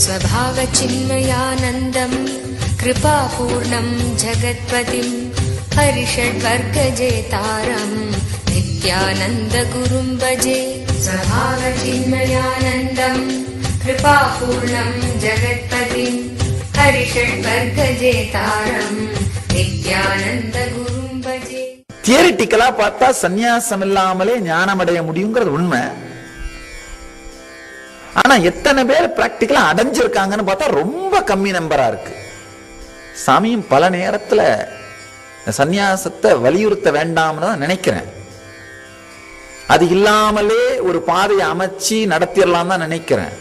स्वभावचिन्मयानन्दं कृपापूर्णं जगत्पतिं हरिषड्वर्गजेतारं नित्यानन्दगुरुं भजे। स्वभावचिन्मयानन्दं कृपापूर्णं जगत्पतिं हरिषड्वर्गजेतारं नित्यानन्दगुरुं भजे. தியரிட்டிக்கலா பார்த்தா சந்நியாசம் இல்லாமலே ஞானம் அடைய முடியுங்கிறது உண்மை. ஆனா எத்தனை பேர் பிராக்டிக்கலா அடைஞ்சிருக்காங்கன்னு பார்த்தா ரொம்ப கம்மி நம்பரா இருக்கு. சாமியும் பல நேரத்துல சந்நியாசத்தை வலியுறுத்த வேண்டாம்னு தான் நினைக்கிறேன். அது இல்லாமலே ஒரு பாதையை அமைச்சு நடத்திடலாம் தான் நினைக்கிறேன்.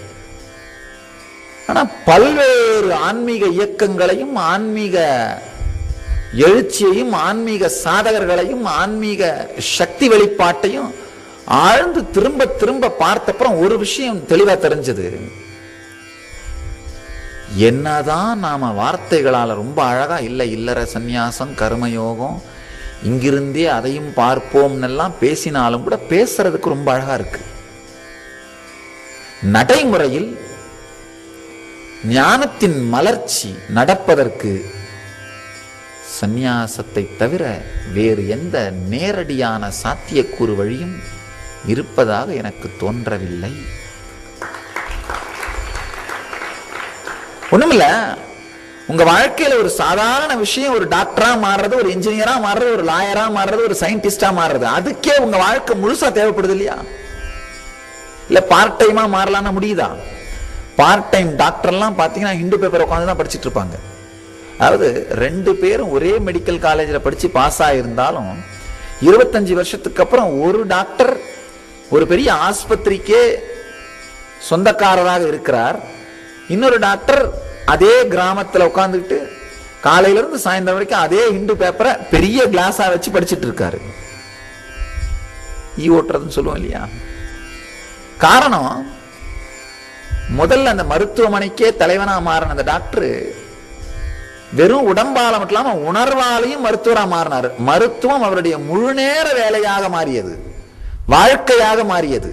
ஆனா பல்வேறு ஆன்மீக இயக்கங்களையும் ஆன்மீக எழுச்சியையும் ஆன்மீக சாதகர்களையும் ஆன்மீக சக்தி வெளிப்பாட்டையும் ஆழ்ந்து திரும்ப திரும்ப பார்த்தப்புறம் ஒரு விஷயம் தெளிவா தெரிஞ்சது. என்னதான் நாம வார்த்தைகளால ரொம்ப அழகா இல்லை இல்லற சந்நியாசம் கர்மயோகம் இங்கிருந்தே அதையும் பார்ப்போம்னெல்லாம் பேசினாலும் கூட பேசுறதுக்கு ரொம்ப அழகா இருக்கு. நடைமுறையில் ஞானத்தின் மலர்ச்சி நடப்பதற்கு சந்நியாசத்தை தவிர வேறு எந்த நேரடியான சாத்தியக்கூறு வழியும் இருப்பதாக எனக்கு தோன்றவில்லை. ஒண்ணுமில்ல, உங்க வாழ்க்கையில ஒரு சாதாரண விஷயம், ஒரு டாக்டரா மாறுறது, ஒரு இன்ஜினியரா மாறுறது, ஒரு லாயரா மாறுறது, ஒரு சயின்டிஸ்டா மாறுறது, அதுக்கே உங்க வாழ்க்கை முழுசா தேவைப்படுது இல்லையா? இல்ல பார்ட் டைமா மாறலாம்னு முடியுதா? பார்ட் டைம் டாக்டர்லாம் பாத்தீங்கன்னா ஹிந்து பேப்பர் உட்காந்து தான் படிச்சுட்டு இருப்பாங்க. அதாவது 2 பேரும் ஒரே மெடிக்கல் காலேஜில் படிச்சு பாஸ் ஆயிருந்தாலும் 25 வருஷத்துக்கு அப்புறம் ஒரு டாக்டர் ஒரு பெரிய ஆஸ்பத்திரிக்கே சொந்தக்காரராக இருக்கிறார். இன்னொரு டாக்டர் அதே கிராமத்தில் உட்காந்துக்கிட்டு காலையில இருந்து சாயந்தரம் வரைக்கும் அதே ஹிந்து பேப்பரை பெரிய கிளாஸா வச்சு படிச்சுட்டு இருக்காரு. ஓட்டுறதுன்னு சொல்லுவோம் இல்லையா? காரணம், முதல்ல அந்த மருத்துவமனைக்கே தலைவனா மாறின அந்த டாக்டர் வெறும் உடம்பால மட்டும் இல்லாம உணர்வாலையும் மருத்துவரா மாறினார். மருத்துவம் அவருடைய முழு நேர வேலையாக மாறியது, வாழ்க்கையாக மாறியது.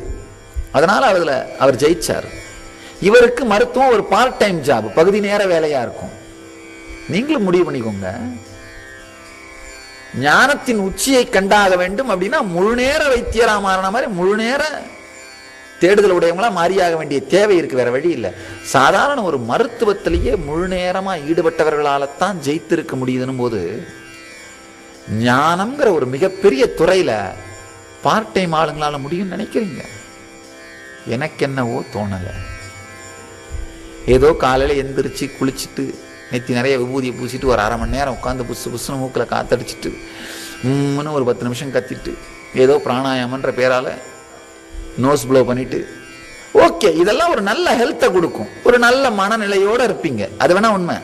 அதனால அவர் ஜெயிச்சார். இவருக்கு மருத்துவம் ஒரு பார்ட் டைம் ஜாப், பகுதி நேர வேலையா இருக்கும். நீங்களும் முடிவு பண்ணிக்கோங்க. ஞானத்தின் உச்சியை கண்டாக வேண்டும் அப்படின்னா முழு நேர வைத்தியரா மாறின மாதிரி முழு நேர தேடுதல் உடையவங்களா மாறியாக வேண்டிய தேவை இருக்கு, வேற வழி இல்லை. சாதாரண ஒரு மருத்துவத்திலேயே முழு நேரமா ஈடுபட்டவர்களால்தான் ஜெயித்திருக்க முடியுதுன்னு போது, ஞானம்ங்கிற ஒரு மிகப்பெரிய துறையில பார்ட் டைம் ஆளுங்களால முடியும்னு நினைக்கிறீங்க? எனக்கு என்னவோ தோணலை. ஏதோ காலையில எந்திரிச்சு குளிச்சுட்டு நெத்தி நிறைய விபூதியை பூசிட்டு ஒரு 1/2 மணி நேரம் உட்காந்து புசு புசுன்னு மூக்கில் காத்தடிச்சுட்டு ஒரு 10 நிமிஷம் கத்திட்டு ஏதோ பிராணாயாமன்ற பேரால நோஸ் ப்ளோ பண்ணிட்டு, ஓகே, இதெல்லாம் ஒரு நல்ல ஹெல்த்தை கொடுக்கும், ஒரு நல்ல மனநிலையோட இருப்பீங்க, அது வேணா உண்மை.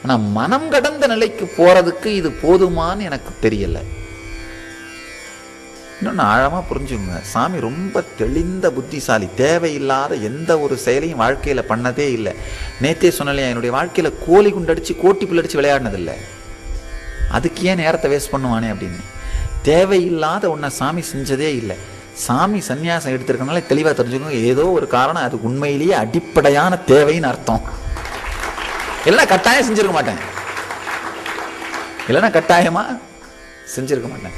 ஆனா மனம் கடந்த நிலைக்கு போறதுக்கு இது போதுமான்னு எனக்கு தெரியல. இன்னொன்னு ஆழமா புரிஞ்சுங்க, சாமி ரொம்ப தெளிந்த புத்திசாலி. தேவையில்லாத எந்த ஒரு செயலையும் வாழ்க்கையில பண்ணதே இல்லை. நேத்தே சொன்னலையா, என்னுடைய வாழ்க்கையில கோழி குண்டடிச்சு கோட்டி புல்லடிச்சு விளையாடினதில்லை. அதுக்கு ஏன் நேரத்தை வேஸ்ட் பண்ணுவானே அப்படின்னு. தேவையில்லாத ஒன்றை சாமி செஞ்சதே இல்லை. சாமி சந்நியாசம் எடுத்திருக்கனால தெளிவா தெரிஞ்சுக்கோங்க, ஏதோ ஒரு காரணம், அது உண்மையிலேயே அடிப்படையான தேவைன்னு அர்த்தம். இல்லைன்னா கட்டாயம் செஞ்சிருக்க மாட்டேன், இல்லைன்னா கட்டாயமா செஞ்சிருக்க மாட்டேன்.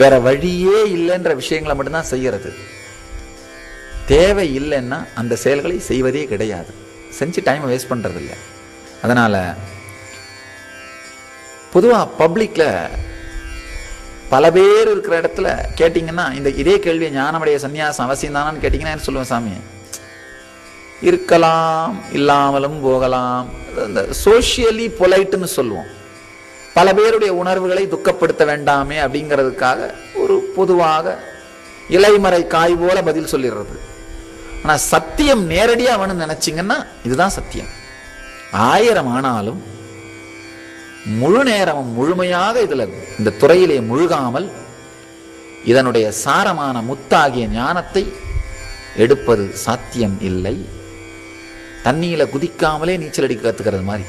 வேற வழியே இல்லைன்ற விஷயங்களை மட்டும்தான் செய்யறது. தேவை இல்லைன்னா அந்த செயல்களை செய்வதே கிடையாது, செஞ்சு டைமை வேஸ்ட் பண்றது இல்லை. அதனால பொதுவா பப்ளிக்ல பல பேர் இருக்கிற இடத்துல கேட்டீங்கன்னா இதே கேள்வியை ஞானமடைய சந்நியாசம் அவசியம் தானான்னு கேட்டீங்கன்னா சொல்லுவேன், சாமி இருக்கலாம், இல்லாமலும் போகலாம். இந்த சோஷியலி பொலைட்னு சொல்லுவோம். பல பேருடைய உணர்வுகளை துக்கப்படுத்த வேண்டாமே அப்படிங்கிறதுக்காக ஒரு பொதுவாக இலைமறை காய் போல பதில் சொல்லிடுறது. ஆனா சத்தியம் நேரடியா வேணும்னு நினைச்சிங்கன்னா இதுதான் சத்தியம். 1000 ஆனாலும் முழு நேரமும் முழுமையாக இந்த துறையிலே முழுகாமல் இதனுடைய சாரமான முத்தாகிய ஞானத்தை எடுப்பது சாத்தியம் இல்லை. தண்ணியில குதிக்காமலே நீச்சல் அடிக்க கத்துக்கிறது மாதிரி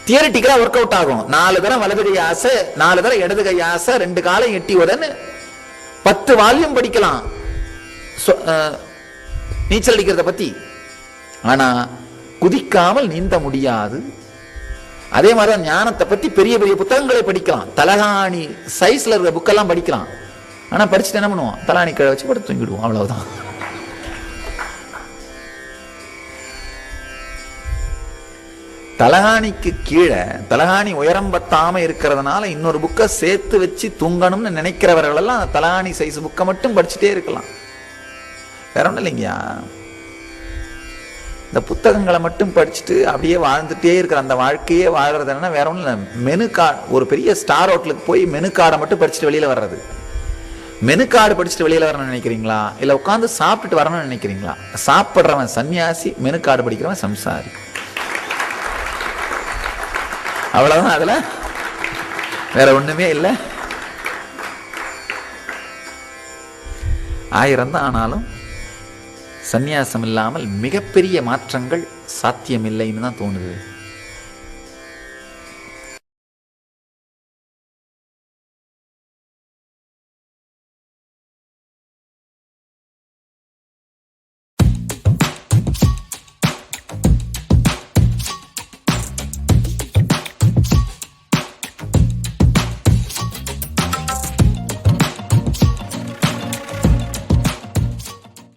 தியரிட்டிக்கலா ஒர்க் அவுட் ஆகும். 4 தரம் வலது கை ஆசை, 4 தரம் இடது கை ஆசை, 2 காலை எட்டி உடனே 10 வால்யூம் படிக்கலாம் நீச்சல் அடிக்கிறத பத்தி. ஆனா குதிக்காமல் நீந்த முடியாது. அதே மாதிரிதான் ஞானத்தை பத்தி பெரிய பெரிய புத்தகங்களை படிக்கலாம், தலகாணி சைஸ்ல இருக்கிற புக்கெல்லாம் படிக்கலாம். ஆனா படிச்சுட்டு என்ன பண்ணுவோம்? தலாணி கீழே வச்சு படுத்து தூங்கிடுவோம், அவ்வளவுதான். தலகாணிக்கு கீழே தலகாணி உயரம் பத்தாம இருக்கிறதுனால இன்னொரு புக்கை சேர்த்து வச்சு தூங்கணும்னு நினைக்கிறவர்கள் எல்லாம் தலகாணி சைஸ் புக்கை மட்டும் படிச்சுட்டே இருக்கலாம். வேற ஒன்றும் இல்லைங்கயா. இந்த புத்தகங்களை மட்டும் படிச்சுட்டு அப்படியே வாழ்ந்துட்டே இருக்கிற அந்த வாழ்க்கையே வாழ்றது என்னன்னா வேற ஒன்றும் இல்லை. மெனு கார்டு, ஒரு பெரிய ஸ்டார் ஹோட்டலுக்கு போய் மெனு கார்டை மட்டும் படிச்சுட்டு வெளியில வர்றது. மெனு கார்டு படிச்சுட்டு வெளியில வரணும்னு நினைக்கிறீங்களா, இல்லை உட்காந்து சாப்பிட்டுட்டு வரணும்னு நினைக்கிறீங்களா? சாப்பிட்றவன் சன்னியாசி, மெனு கார்டு படிக்கிறவன் சம்சாரி. அவ்வளவுதான், அதுல வேற ஒண்ணுமே இல்லை. 1000 தான் ஆனாலும் சந்நியாசம் இல்லாமல் மிகப்பெரிய மாற்றங்கள் சாத்தியமில்லைன்னு தான் தோணுது.